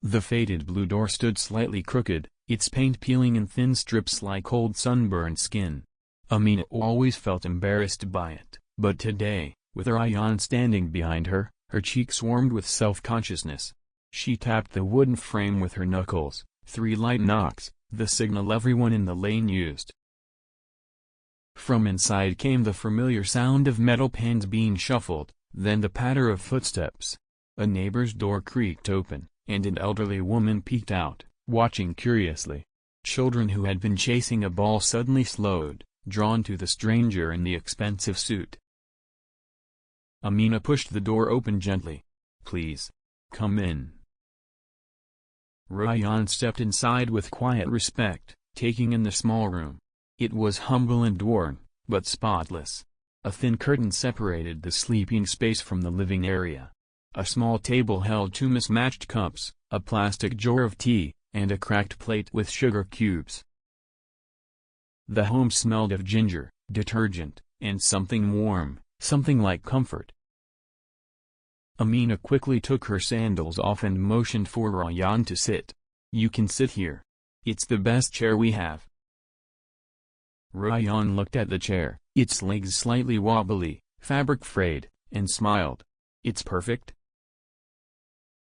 The faded blue door stood slightly crooked, its paint peeling in thin strips like old sunburned skin. Amina always felt embarrassed by it, but today, with Ryan standing behind her, her cheeks warmed with self-consciousness. She tapped the wooden frame with her knuckles, 3 light knocks, the signal everyone in the lane used. From inside came the familiar sound of metal pans being shuffled, then the patter of footsteps. A neighbor's door creaked open, and an elderly woman peeked out, watching curiously. Children who had been chasing a ball suddenly slowed, drawn to the stranger in the expensive suit. Amina pushed the door open gently. "Please. Come in." Ryan stepped inside with quiet respect, taking in the small room. It was humble and worn, but spotless. A thin curtain separated the sleeping space from the living area. A small table held 2 mismatched cups, a plastic jar of tea, and a cracked plate with sugar cubes. The home smelled of ginger, detergent, and something warm, something like comfort. Amina quickly took her sandals off and motioned for Ryan to sit. "You can sit here. It's the best chair we have." Ryan looked at the chair, its legs slightly wobbly, fabric frayed, and smiled. "It's perfect."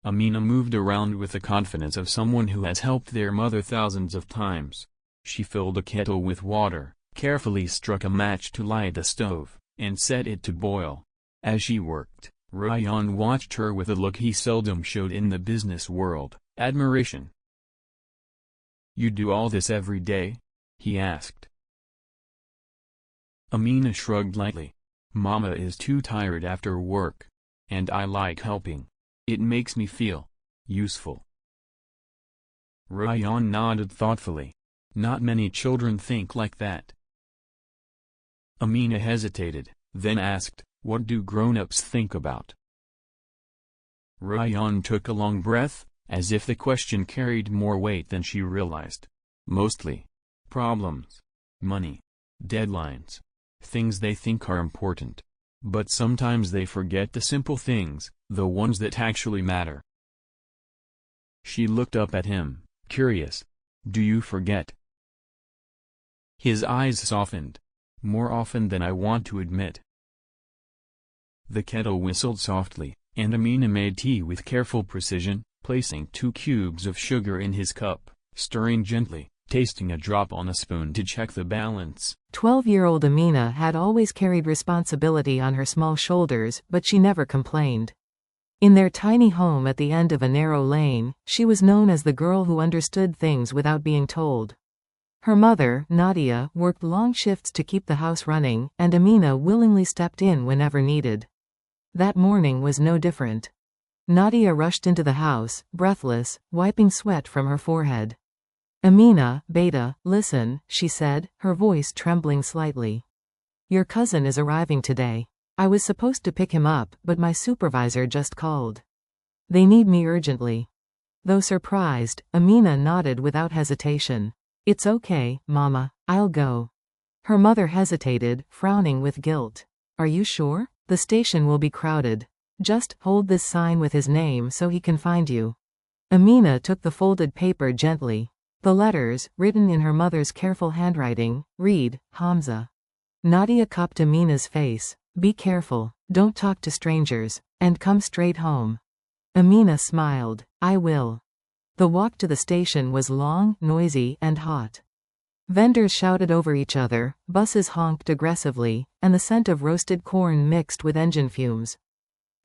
Amina moved around with the confidence of someone who has helped their mother thousands of times. She filled a kettle with water, carefully struck a match to light the stove, and set it to boil. As she worked, Ryan watched her with a look he seldom showed in the business world, admiration. "You do all this every day?" he asked. Amina shrugged lightly. "Mama is too tired after work. And I like helping. It makes me feel useful." Ryan nodded thoughtfully. Not many children think like that. Amina hesitated, then asked, "What do grown-ups think about?" Ryan took a long breath, as if the question carried more weight than she realized. "Mostly problems, money, deadlines, things they think are important. But sometimes they forget the simple things, the ones that actually matter." She looked up at him, curious. "Do you forget?" His eyes softened. "More often than I want to admit." The kettle whistled softly, and Amina made tea with careful precision, placing 2 cubes of sugar in his cup, stirring gently, tasting a drop on a spoon to check the balance. 12-year-old Amina had always carried responsibility on her small shoulders, but she never complained. In their tiny home at the end of a narrow lane, she was known as the girl who understood things without being told. Her mother, Nadia, worked long shifts to keep the house running, and Amina willingly stepped in whenever needed. That morning was no different. Nadia rushed into the house, breathless, wiping sweat from her forehead. "Amina, beta, listen," she said, her voice trembling slightly. "Your cousin is arriving today. I was supposed to pick him up, but my supervisor just called. They need me urgently." Though surprised, Amina nodded without hesitation. "It's okay, Mama, I'll go." Her mother hesitated, frowning with guilt. "Are you sure? The station will be crowded. Just hold this sign with his name so he can find you." Amina took the folded paper gently. The letters, written in her mother's careful handwriting, read, Hamza. Nadia cupped Amina's face. "Be careful, don't talk to strangers, and come straight home." Amina smiled. "I will." The walk to the station was long, noisy, and hot. Vendors shouted over each other, buses honked aggressively, and the scent of roasted corn mixed with engine fumes.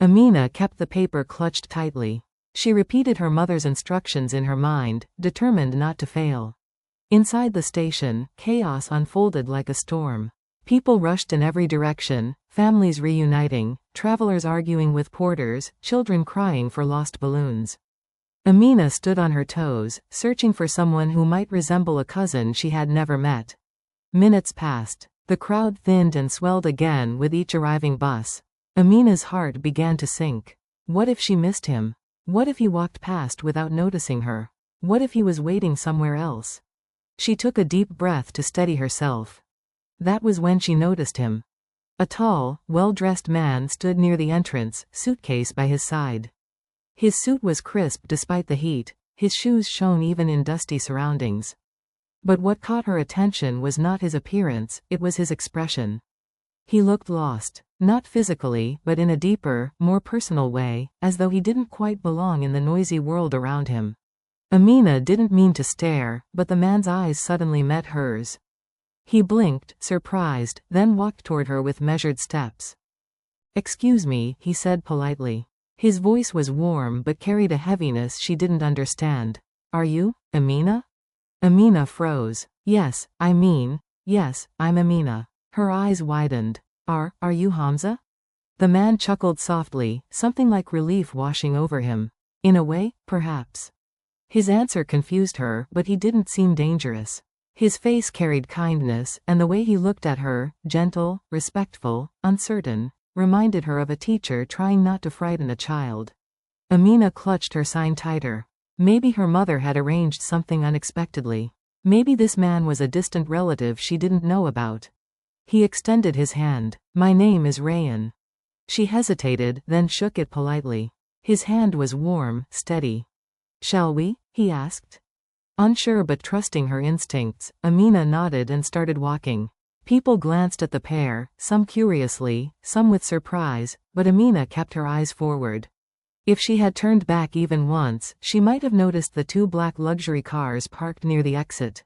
Amina kept the paper clutched tightly. She repeated her mother's instructions in her mind, determined not to fail. Inside the station, chaos unfolded like a storm. People rushed in every direction, families reuniting, travelers arguing with porters, children crying for lost balloons. Amina stood on her toes, searching for someone who might resemble a cousin she had never met. Minutes passed. The crowd thinned and swelled again with each arriving bus. Amina's heart began to sink. What if she missed him? What if he walked past without noticing her? What if he was waiting somewhere else? She took a deep breath to steady herself. That was when she noticed him. A tall, well-dressed man stood near the entrance, suitcase by his side. His suit was crisp despite the heat, his shoes shone even in dusty surroundings. But what caught her attention was not his appearance, it was his expression. He looked lost, not physically but in a deeper, more personal way, as though he didn't quite belong in the noisy world around him. Amina didn't mean to stare, but the man's eyes suddenly met hers. He blinked, surprised, then walked toward her with measured steps. "Excuse me," he said politely. His voice was warm but carried a heaviness she didn't understand. "Are you, Amina?" Amina froze. Yes, I'm Amina." Her eyes widened. Are you Hamza?" The man chuckled softly, something like relief washing over him. "In a way, perhaps." His answer confused her, but he didn't seem dangerous. His face carried kindness, and the way he looked at her, gentle, respectful, uncertain, reminded her of a teacher trying not to frighten a child. Amina clutched her sign tighter. Maybe her mother had arranged something unexpectedly. Maybe this man was a distant relative she didn't know about. He extended his hand. "My name is Rayan." She hesitated, then shook it politely. His hand was warm, steady. "Shall we?" he asked. Unsure but trusting her instincts, Amina nodded and started walking. People glanced at the pair, some curiously, some with surprise, but Amina kept her eyes forward. If she had turned back even once, she might have noticed the two black luxury cars parked near the exit.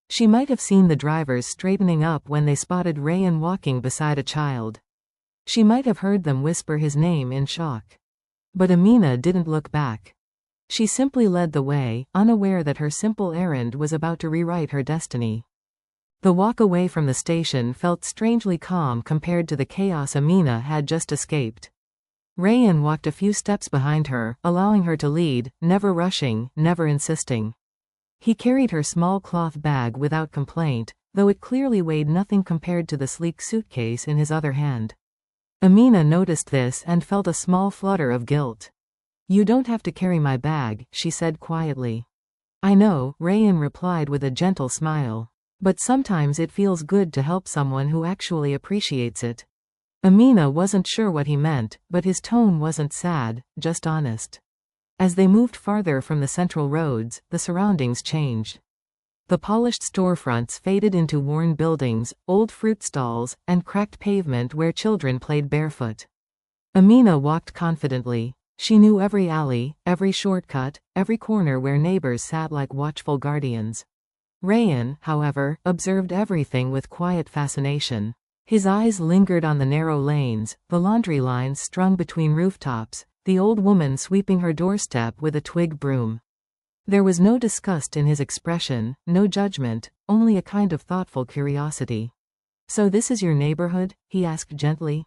She might have seen the drivers straightening up when they spotted Rayan walking beside a child. She might have heard them whisper his name in shock. But Amina didn't look back. She simply led the way, unaware that her simple errand was about to rewrite her destiny. The walk away from the station felt strangely calm compared to the chaos Amina had just escaped. Rayan walked a few steps behind her, allowing her to lead, never rushing, never insisting. He carried her small cloth bag without complaint, though it clearly weighed nothing compared to the sleek suitcase in his other hand. Amina noticed this and felt a small flutter of guilt. "You don't have to carry my bag," she said quietly. "I know," Rayan replied with a gentle smile. "But sometimes it feels good to help someone who actually appreciates it." Amina wasn't sure what he meant, but his tone wasn't sad, just honest. As they moved farther from the central roads, the surroundings changed. The polished storefronts faded into worn buildings, old fruit stalls, and cracked pavement where children played barefoot. Amina walked confidently. She knew every alley, every shortcut, every corner where neighbors sat like watchful guardians. Rayan, however, observed everything with quiet fascination. His eyes lingered on the narrow lanes, the laundry lines strung between rooftops, the old woman sweeping her doorstep with a twig broom. There was no disgust in his expression, no judgment, only a kind of thoughtful curiosity. "So this is your neighborhood?" he asked gently.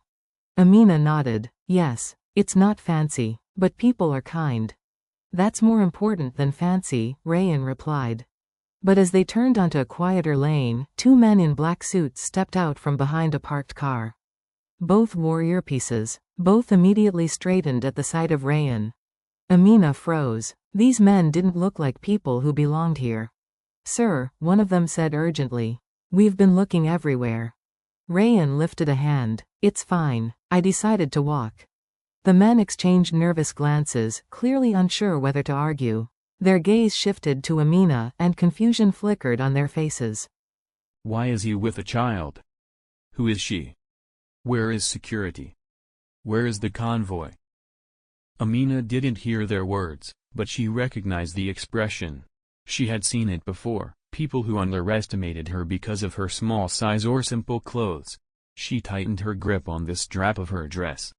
Amina nodded. "Yes. It's not fancy, but people are kind." "That's more important than fancy," Rayan replied. But as they turned onto a quieter lane, two men in black suits stepped out from behind a parked car. Both wore earpieces. Both immediately straightened at the sight of Rayan. Amina froze. These men didn't look like people who belonged here. "Sir," one of them said urgently. "We've been looking everywhere." Rayan lifted a hand. "It's fine. I decided to walk." The men exchanged nervous glances, clearly unsure whether to argue. Their gaze shifted to Amina, and confusion flickered on their faces. Why is he with a child? Who is she? Where is security? Where is the convoy? Amina didn't hear their words, but she recognized the expression. She had seen it before, people who underestimated her because of her small size or simple clothes. She tightened her grip on the strap of her dress.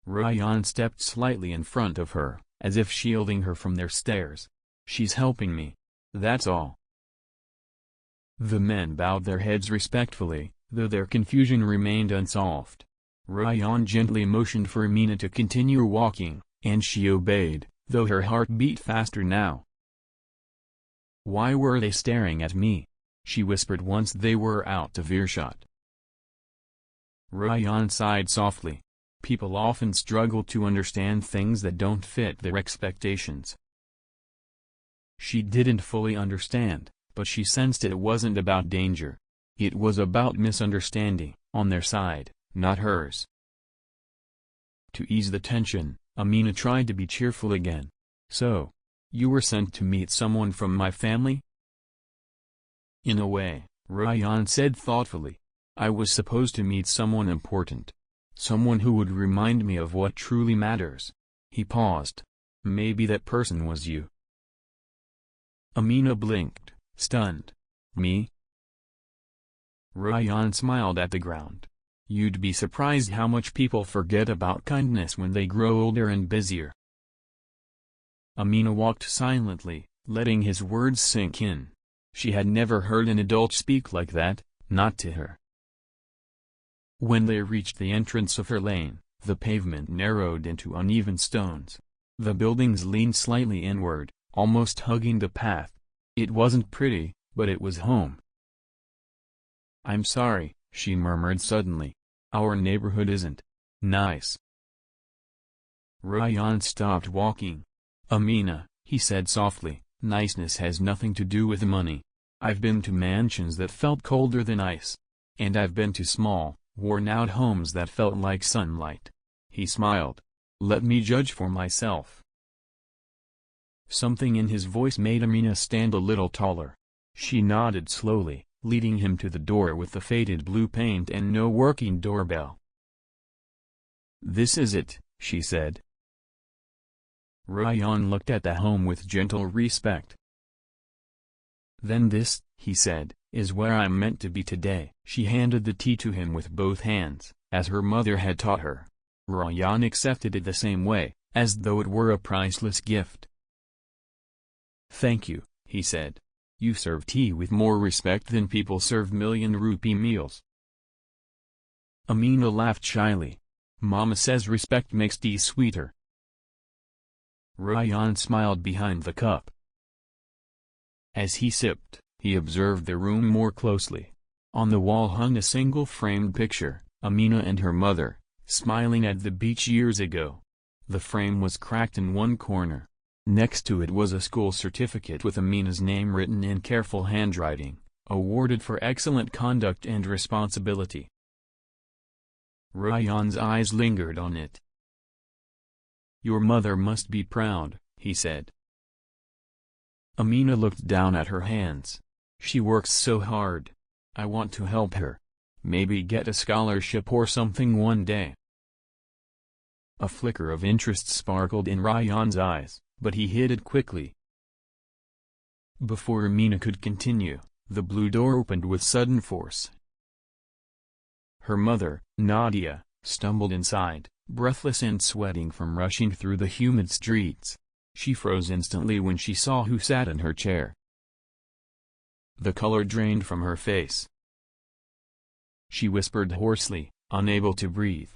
Rayan stepped slightly in front of her, as if shielding her from their stares. "She's helping me. That's all." The men bowed their heads respectfully, though their confusion remained unsolved. Rayan gently motioned for Amina to continue walking, and she obeyed, though her heart beat faster now. "Why were they staring at me?" she whispered once they were out of earshot. Rayan sighed softly. People often struggle to understand things that don't fit their expectations. She didn't fully understand, but she sensed it wasn't about danger. It was about misunderstanding, on their side, not hers. To ease the tension, Amina tried to be cheerful again. So, you were sent to meet someone from my family? In a way, Ryan said thoughtfully. I was supposed to meet someone important. Someone who would remind me of what truly matters. He paused. Maybe that person was you. Amina blinked, stunned. Me? Ryan smiled at the ground. You'd be surprised how much people forget about kindness when they grow older and busier. Amina walked silently, letting his words sink in. She had never heard an adult speak like that, not to her. When they reached the entrance of her lane, the pavement narrowed into uneven stones. The buildings leaned slightly inward, almost hugging the path. It wasn't pretty, but it was home. I'm sorry, she murmured suddenly. Our neighborhood isn't nice. Ryan stopped walking. Amina, he said softly, niceness has nothing to do with money. I've been to mansions that felt colder than ice. And I've been to small, worn-out homes that felt like sunlight. He smiled. Let me judge for myself. Something in his voice made Amina stand a little taller. She nodded slowly, leading him to the door with the faded blue paint and no working doorbell. This is it, she said. Ryan looked at the home with gentle respect. Then this, he said, is where I'm meant to be today. She handed the tea to him with both hands, as her mother had taught her. Ryan accepted it the same way, as though it were a priceless gift. Thank you, he said. You serve tea with more respect than people serve million-rupee meals. Amina laughed shyly. Mama says respect makes tea sweeter. Ryan smiled behind the cup. As he sipped, he observed the room more closely. On the wall hung a single framed picture, Amina and her mother, smiling at the beach years ago. The frame was cracked in one corner. Next to it was a school certificate with Amina's name written in careful handwriting, awarded for excellent conduct and responsibility. Ryan's eyes lingered on it. Your mother must be proud, he said. Amina looked down at her hands. She works so hard. I want to help her. Maybe get a scholarship or something one day. A flicker of interest sparkled in Ryan's eyes, but he hid it quickly. Before Amina could continue, the blue door opened with sudden force. Her mother, Nadia, stumbled inside, breathless and sweating from rushing through the humid streets. She froze instantly when she saw who sat in her chair. The color drained from her face. She whispered hoarsely, unable to breathe.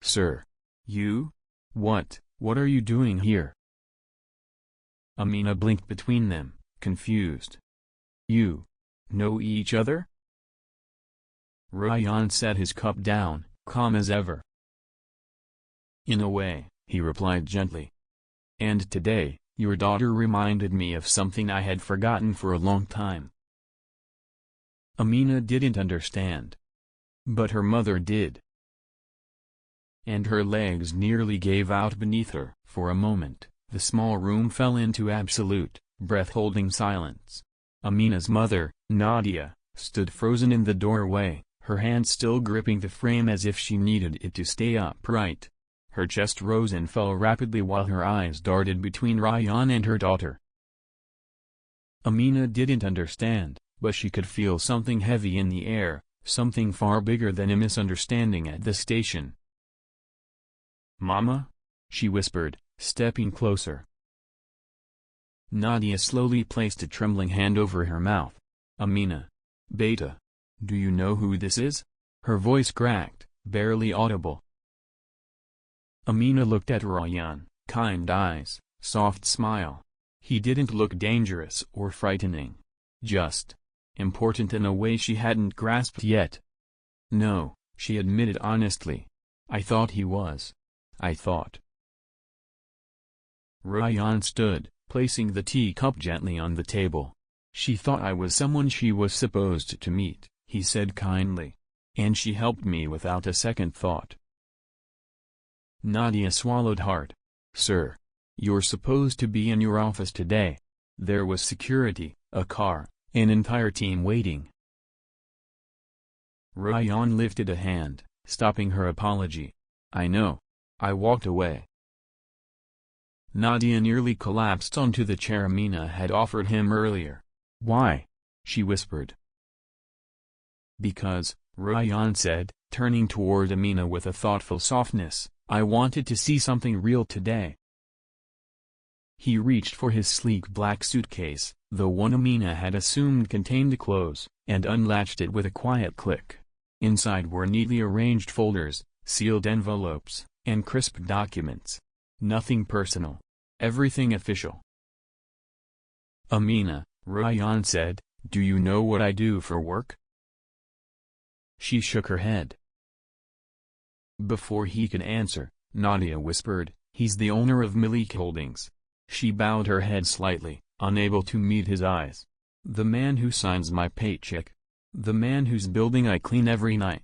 Sir. You? What are you doing here? Amina blinked between them, confused. You know each other? Ryan set his cup down, calm as ever. In a way, he replied gently. And today, your daughter reminded me of something I had forgotten for a long time. Amina didn't understand. But her mother did. And her legs nearly gave out beneath her. For a moment, the small room fell into absolute, breath-holding silence. Amina's mother, Nadia, stood frozen in the doorway, her hand still gripping the frame as if she needed it to stay upright. Her chest rose and fell rapidly while her eyes darted between Ryan and her daughter. Amina didn't understand, but she could feel something heavy in the air, something far bigger than a misunderstanding at the station. Mama? She whispered, stepping closer. Nadia slowly placed a trembling hand over her mouth. Amina. Beta. Do you know who this is? Her voice cracked, barely audible. Amina looked at Ryan, kind eyes, soft smile. He didn't look dangerous or frightening. Just important in a way she hadn't grasped yet. No, she admitted honestly. I thought he was. I thought. Ryan stood, placing the teacup gently on the table. She thought I was someone she was supposed to meet, he said kindly. And she helped me without a second thought. Nadia swallowed hard. Sir. You're supposed to be in your office today. There was security, a car, an entire team waiting. Ryan lifted a hand, stopping her apology. I know. I walked away. Nadia nearly collapsed onto the chair Amina had offered him earlier. Why? She whispered. Because, Ryan said, turning toward Amina with a thoughtful softness, I wanted to see something real today. He reached for his sleek black suitcase, the one Amina had assumed contained clothes, and unlatched it with a quiet click. Inside were neatly arranged folders, sealed envelopes, and crisp documents. Nothing personal. Everything official. Amina, Ryan said, do you know what I do for work? She shook her head. Before he could answer, Nadia whispered, he's the owner of Malik Holdings. She bowed her head slightly, unable to meet his eyes. The man who signs my paycheck. The man whose building I clean every night.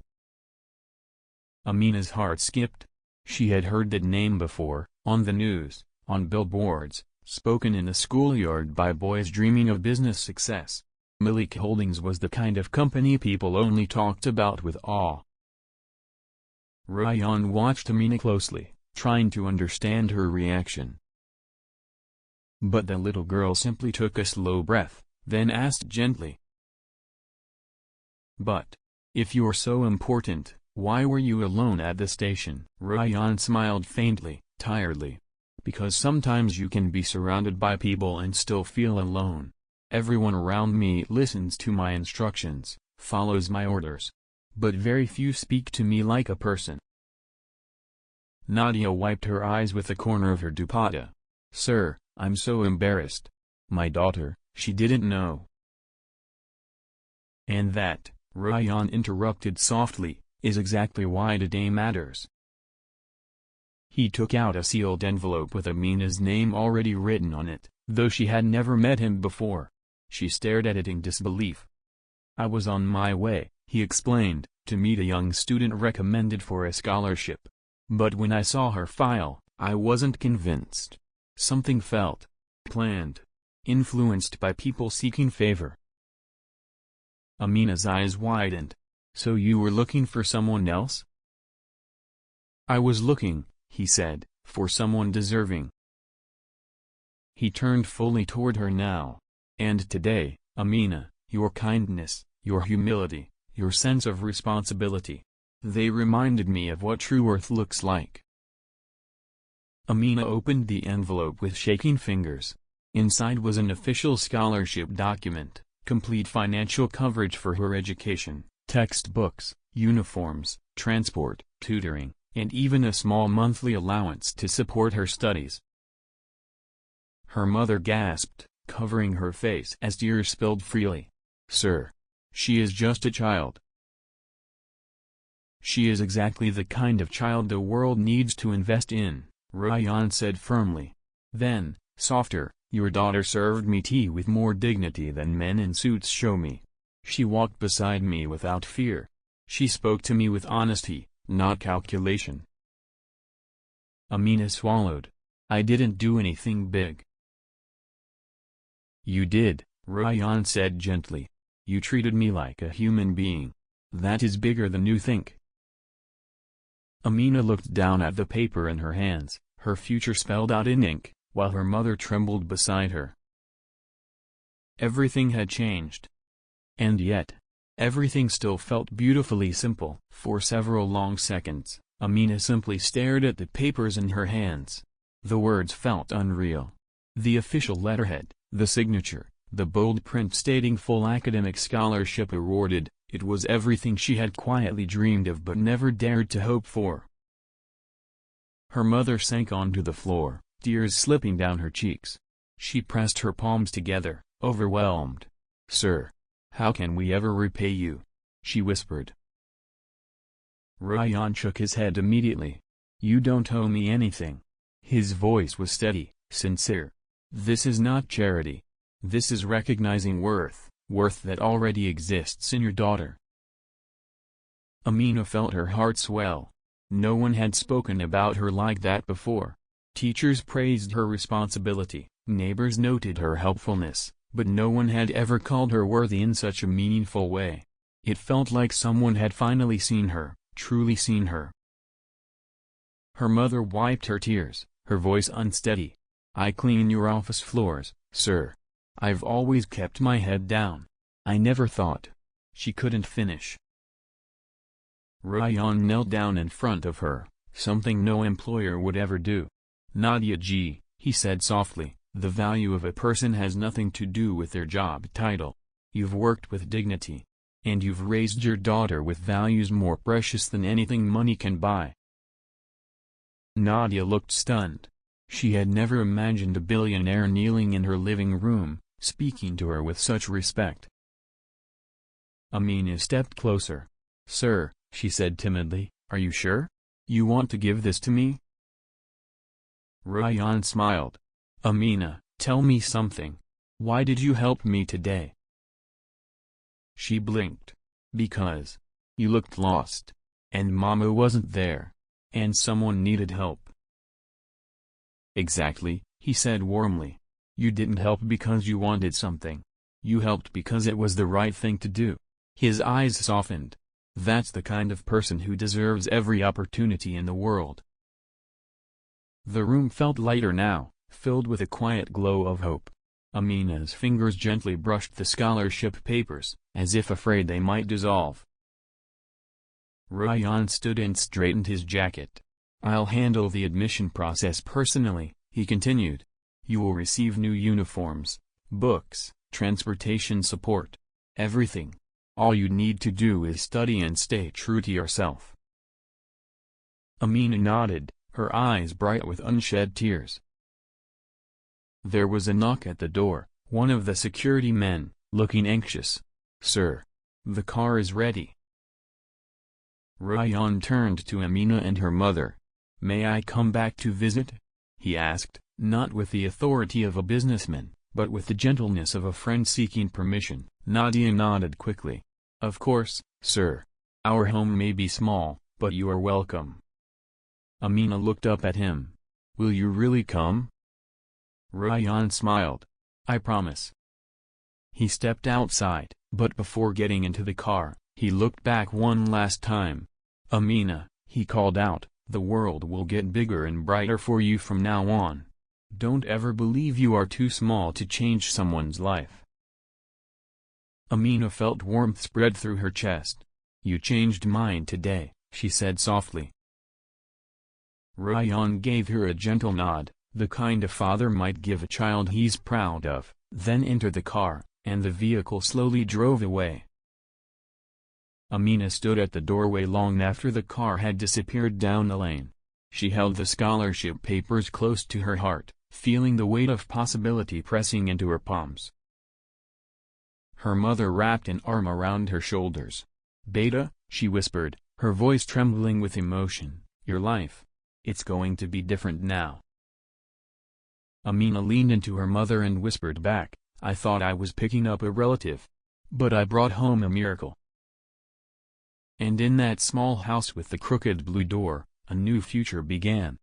Amina's heart skipped. She had heard that name before, on the news, on billboards, spoken in the schoolyard by boys dreaming of business success. Malik Holdings was the kind of company people only talked about with awe. Ryan watched Amina closely, trying to understand her reaction. But the little girl simply took a slow breath, then asked gently. But, if you're so important, why were you alone at the station? Ryan smiled faintly, tiredly. Because sometimes you can be surrounded by people and still feel alone. Everyone around me listens to my instructions, follows my orders. But very few speak to me like a person. Nadia wiped her eyes with the corner of her dupatta. Sir, I'm so embarrassed. My daughter, she didn't know. And that, Ryan interrupted softly, is exactly why today matters. He took out a sealed envelope with Amina's name already written on it, though she had never met him before. She stared at it in disbelief. I was on my way, he explained, to meet a young student recommended for a scholarship. But when I saw her file, I wasn't convinced. Something felt planned, influenced by people seeking favor. Amina's eyes widened. So you were looking for someone else? I was looking, he said, for someone deserving. He turned fully toward her now. And today, Amina, your kindness, your humility, your sense of responsibility, they reminded me of what true worth looks like. Amina opened the envelope with shaking fingers. Inside was an official scholarship document, complete financial coverage for her education, textbooks, uniforms, transport, tutoring, and even a small monthly allowance to support her studies. Her mother gasped, covering her face as tears spilled freely. Sir. She is just a child. She is exactly the kind of child the world needs to invest in, Ryan said firmly. Then, softer, your daughter served me tea with more dignity than men in suits show me. She walked beside me without fear. She spoke to me with honesty, not calculation. Amina swallowed. I didn't do anything big. You did, Ryan said gently. You treated me like a human being. That is bigger than you think. Amina looked down at the paper in her hands, her future spelled out in ink, while her mother trembled beside her. Everything had changed. And yet, everything still felt beautifully simple. For several long seconds, Amina simply stared at the papers in her hands. The words felt unreal. The official letterhead, the signature, the bold print stating full academic scholarship awarded, it was everything she had quietly dreamed of but never dared to hope for. Her mother sank onto the floor, tears slipping down her cheeks. She pressed her palms together, overwhelmed. Sir. How can we ever repay you? She whispered. Ryan shook his head immediately. You don't owe me anything. His voice was steady, sincere. This is not charity. This is recognizing worth that already exists in your daughter. Amina felt her heart swell. No one had spoken about her like that before. Teachers praised her responsibility, neighbors noted her helpfulness, but no one had ever called her worthy in such a meaningful way. It felt like someone had finally seen her, truly seen her. Her mother wiped her tears, her voice unsteady. "I clean your office floors, sir. I've always kept my head down. I never thought." She couldn't finish. Ryan knelt down in front of her, something no employer would ever do. "Nadia G," he said softly, "the value of a person has nothing to do with their job title. You've worked with dignity. And you've raised your daughter with values more precious than anything money can buy." Nadia looked stunned. She had never imagined a billionaire kneeling in her living room, speaking to her with such respect. Amina stepped closer. "Sir," she said timidly, "are you sure? You want to give this to me?" Ryan smiled. "Amina, tell me something. Why did you help me today?" She blinked. "Because you looked lost. And Mama wasn't there. And someone needed help." "Exactly," he said warmly. "You didn't help because you wanted something. You helped because it was the right thing to do." His eyes softened. "That's the kind of person who deserves every opportunity in the world." The room felt lighter now, filled with a quiet glow of hope. Amina's fingers gently brushed the scholarship papers, as if afraid they might dissolve. Ryan stood and straightened his jacket. "I'll handle the admission process personally," he continued. "You will receive new uniforms, books, transportation support. Everything. All you need to do is study and stay true to yourself." Amina nodded, her eyes bright with unshed tears. There was a knock at the door, one of the security men, looking anxious. "Sir. The car is ready." Ryan turned to Amina and her mother. "May I come back to visit?" he asked, not with the authority of a businessman, but with the gentleness of a friend seeking permission. Nadia nodded quickly. "Of course, sir. Our home may be small, but you are welcome." Amina looked up at him. "Will you really come?" Ryan smiled. "I promise." He stepped outside, but before getting into the car, he looked back one last time. "Amina," he called out, "the world will get bigger and brighter for you from now on. Don't ever believe you are too small to change someone's life." Amina felt warmth spread through her chest. "You changed mine today," she said softly. Ryan gave her a gentle nod, the kind a father might give a child he's proud of, then entered the car, and the vehicle slowly drove away. Amina stood at the doorway long after the car had disappeared down the lane. She held the scholarship papers close to her heart, feeling the weight of possibility pressing into her palms. Her mother wrapped an arm around her shoulders. "Beta," she whispered, her voice trembling with emotion, "your life. It's going to be different now." Amina leaned into her mother and whispered back, "I thought I was picking up a relative. But I brought home a miracle." And in that small house with the crooked blue door, a new future began.